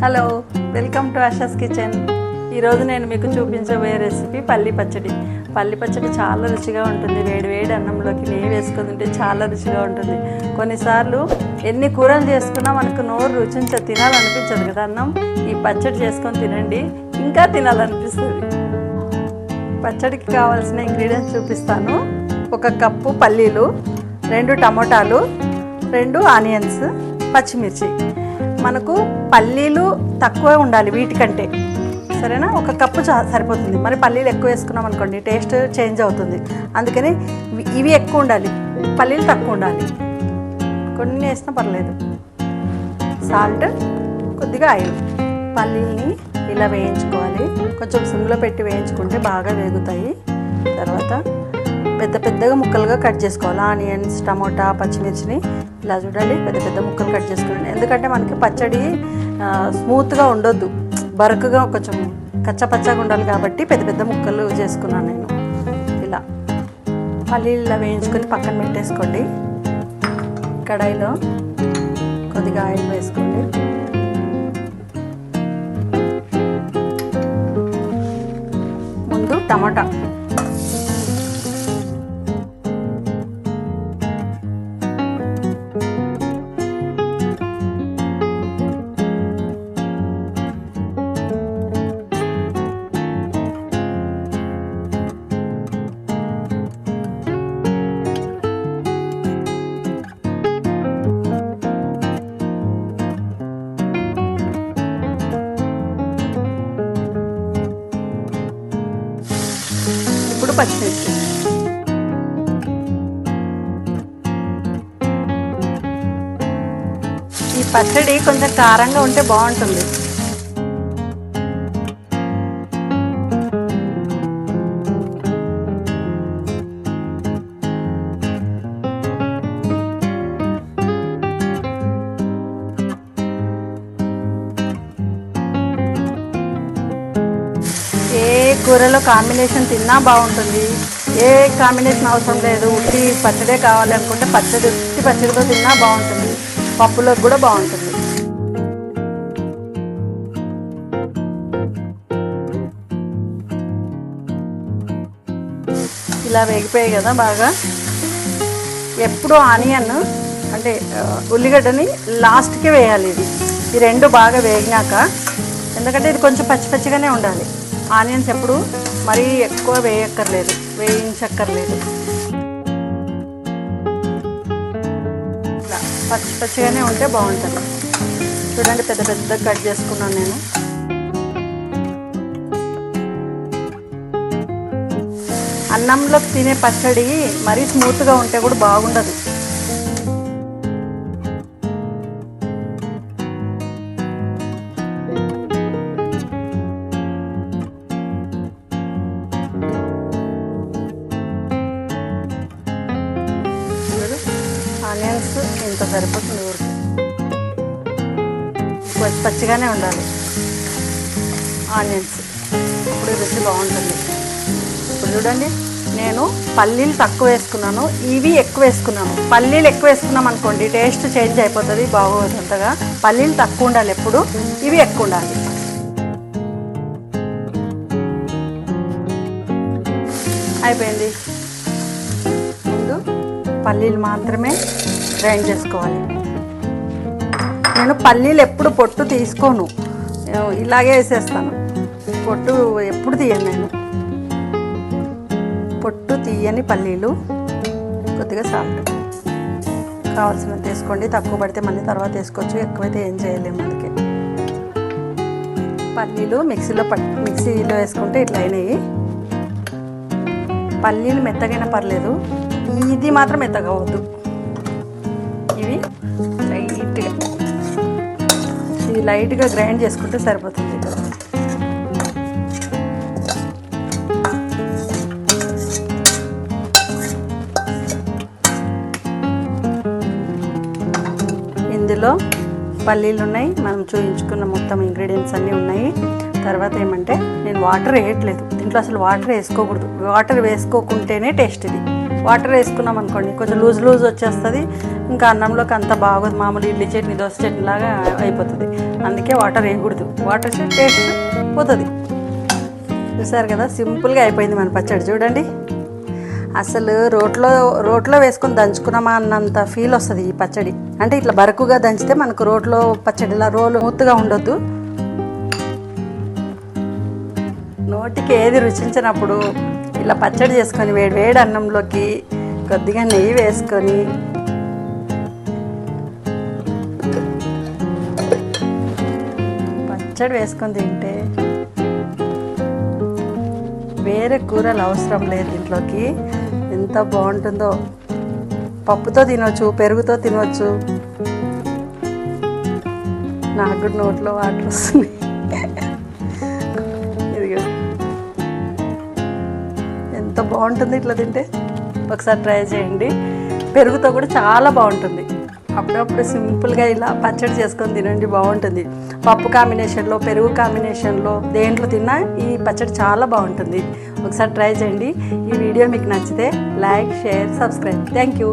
Hello, welcome to ASHAs kitchen. ఈరోజు నేను మీకు చూపించబోయే రెసిపీ పల్లి పచ్చడి. పల్లి పచ్చడి చాలా రుచిగా ఉంటుంది. వేడి వేడి అన్నంలోకి నెయ్యి వేసుకొని తింటే చాలా రుచిగా ఉంటుంది. కొన్నిసార్లు ఎన్ని కూరలు చేసుకున్నా మనకు నోరు తినాలనిపించదు కదా అన్నం. ఈ పచ్చడి చేసుకొని తినండి, ఇంకా తినాలనిపిస్తుంది. పచ్చడికి కావాల్సిన ఇంగ్రీడియంట్స్ చూపిస్తాను. 1 కప్పు పల్లీలు, 2 టమోటాలు, 2 ఆనియన్స్, పచ్చిమిర్చి. మనకు పల్లీలు తక్కువ ఉండాలి వీటికంటే, సరేనా? 1 కప్పు సరిపోతుంది. మరి పల్లీలు ఎక్కువ వేసుకున్నాం అనుకోండి టేస్ట్ చేంజ్ అవుతుంది. అందుకని ఇవి ఎక్కువ ఉండాలి, పల్లీలు తక్కువ ఉండాలి. కొన్ని వేసినా పర్లేదు. సాల్ట్, కొద్దిగా ఆయిల్. పల్లీల్ని ఇలా వేయించుకోవాలి. కొంచెం సిమ్లో పెట్టి వేయించుకుంటే బాగా వేగుతాయి. తర్వాత పెద్ద పెద్దగా ముక్కలుగా కట్ చేసుకోవాలి. ఆనియన్స్, టమోటా, పచ్చిమిర్చిని ఇలా చూడాలి, పెద్ద పెద్ద ముక్కలు కట్ చేసుకోండి. ఎందుకంటే మనకి పచ్చడి స్మూత్గా ఉండొద్దు, బరకుగా కొంచెం కచ్చపచ్చగా ఉండాలి కాబట్టి పెద్ద పెద్ద ముక్కలు చేసుకున్నాను నేను. ఇలా పల్లీలు ఇలా వేయించుకొని పక్కన పెట్టేసుకోండి. కడాయిలో కొద్దిగా ఆయిల్ వేసుకోండి. ముందు టమాటా, ఇప్పుడు పచ్చిమిర్చి. ఈ పచ్చడి కొంచెం కారంగా ఉంటే బాగుంటుంది. ఏ కూరలో కాంబినేషన్ తిన్నా బాగుంటుంది. ఏ కాంబినేషన్ అవసరం లేదు, ఉట్టి పచ్చడే కావాలి అనుకుంటే ఉట్టి పచ్చడితో తిన్నా బాగుంటుంది. పప్పులోకి కూడా బాగుంటుంది. ఇలా వేగిపోయాయి కదా బాగా. ఎప్పుడు ఆనియన్ అంటే ఉల్లిగడ్డని లాస్ట్కి వేయాలి. ఈ 2 బాగా వేగినాక, ఎందుకంటే ఇది కొంచెం పచ్చి పచ్చిగానే ఉండాలి. ఆనియన్స్ ఎప్పుడు మరీ ఎక్కువ వేయించక్కర్లేదు. ఇలా పచ్చి పచ్చిగానే ఉంటే బాగుంటుంది. చూడండి, పెద్ద పెద్ద కట్ చేసుకున్నాను నేను. అన్నంలోకి తినే పచ్చడి మరీ స్మూత్గా ఉంటే కూడా బాగుండదు. ఆనియన్స్ ఇంత సరిపోతుంది, ఊరికి పచ్చి పచ్చిగానే ఉండాలి ఆనియన్స్, ఇప్పుడు రుచి బాగుంటుంది. ఇప్పుడు చూడండి, నేను పల్లీలు తక్కువ వేసుకున్నాను, ఇవి ఎక్కువ వేసుకున్నాను. పల్లీలు ఎక్కువ వేసుకున్నాం అనుకోండి టేస్ట్ చేంజ్ అయిపోతుంది, బాగోదు అంతగా. పల్లీలు తక్కువ ఉండాలి ఎప్పుడు, ఇవి ఎక్కువ ఉండాలి. అయిపోయింది. ముందు పల్లీలు మాత్రమే గ్రైండ్ చేసుకోవాలి. నేను పల్లీలు ఎప్పుడు పొట్టు తీసుకోను, ఇలాగే వేసేస్తాను. పొట్టు ఎప్పుడు తీయను నేను. పొట్టు తీయని పల్లీలు, కొద్దిగా సాల్ట్ కావాల్సినంత వేసుకోండి. తక్కువ పడితే మళ్ళీ తర్వాత వేసుకోవచ్చు, ఎక్కువైతే ఏం చేయలేము. అందుకే పల్లీలు మిక్సీలో వేసుకుంటే ఇట్లా అయినాయి. పల్లీలు మెత్తగైనా పర్లేదు, ఇది మాత్రం మెత్తగా అవద్దు. ఇవి లైట్గా గ్రైండ్ చేసుకుంటే సరిపోతుంది. ఇందులో పల్లీలు ఉన్నాయి, మనం చూపించుకున్న మొత్తం ఇంగ్రీడియంట్స్ అన్నీ ఉన్నాయి. తర్వాత ఏమంటే నేను వాటర్ వేయట్లేదు దీంట్లో, అసలు వాటర్ వేసుకోకూడదు. వాటర్ వేసుకోకుంటేనే టేస్ట్ ఇది. వాటర్ వేసుకున్నాం అనుకోండి కొంచెం లూజ్ లూజ్ వచ్చేస్తుంది, ఇంకా అన్నంలోకి అంత బాగోదు, మామూలు ఇడ్లీ చట్నీ దోశ చట్నీ లాగా అయిపోతుంది. అందుకే వాటర్ వేయకూడదు, వాటర్ టేస్ట్ పోతుంది. చూసారు కదా, సింపుల్గా అయిపోయింది మన పచ్చడి. చూడండి, అసలు రోట్లో వేసుకొని దంచుకున్నామా అన్నంత ఫీల్ వస్తుంది ఈ పచ్చడి. అంటే ఇట్లా బరకుగా దంచితే మనకు రోట్లో పచ్చడిలా రోలు మూతుగా ఉండొద్దు. నోటికి ఏది రుచించినప్పుడు ఇలా పచ్చడి చేసుకొని వేడి అన్నంలోకి కొద్దిగా నెయ్యి వేసుకొని పచ్చడి వేసుకొని తింటే వేరే కూరలు అవసరం లేదు దీంట్లోకి. ఎంత బాగుంటుందో. పప్పుతో తినవచ్చు, పెరుగుతో తినవచ్చు. నాకు కూడా నోట్లో వాటర్ వస్తుంది. ఇదిగో ఎంత బాగుంటుంది ఇట్లా తింటే. ఒకసారి ట్రై చేయండి. పెరుగుతో కూడా చాలా బాగుంటుంది. అప్పుడప్పుడు సింపుల్గా ఇలా పచ్చడి చేసుకొని తినండి, బాగుంటుంది. పప్పు కాంబినేషన్లో, పెరుగు కాంబినేషన్లో, దేంట్లో తిన్నా ఈ పచ్చడి చాలా బాగుంటుంది. ఒకసారి ట్రై చేయండి. ఈ వీడియో మీకు నచ్చితే like, share, subscribe. Thank you.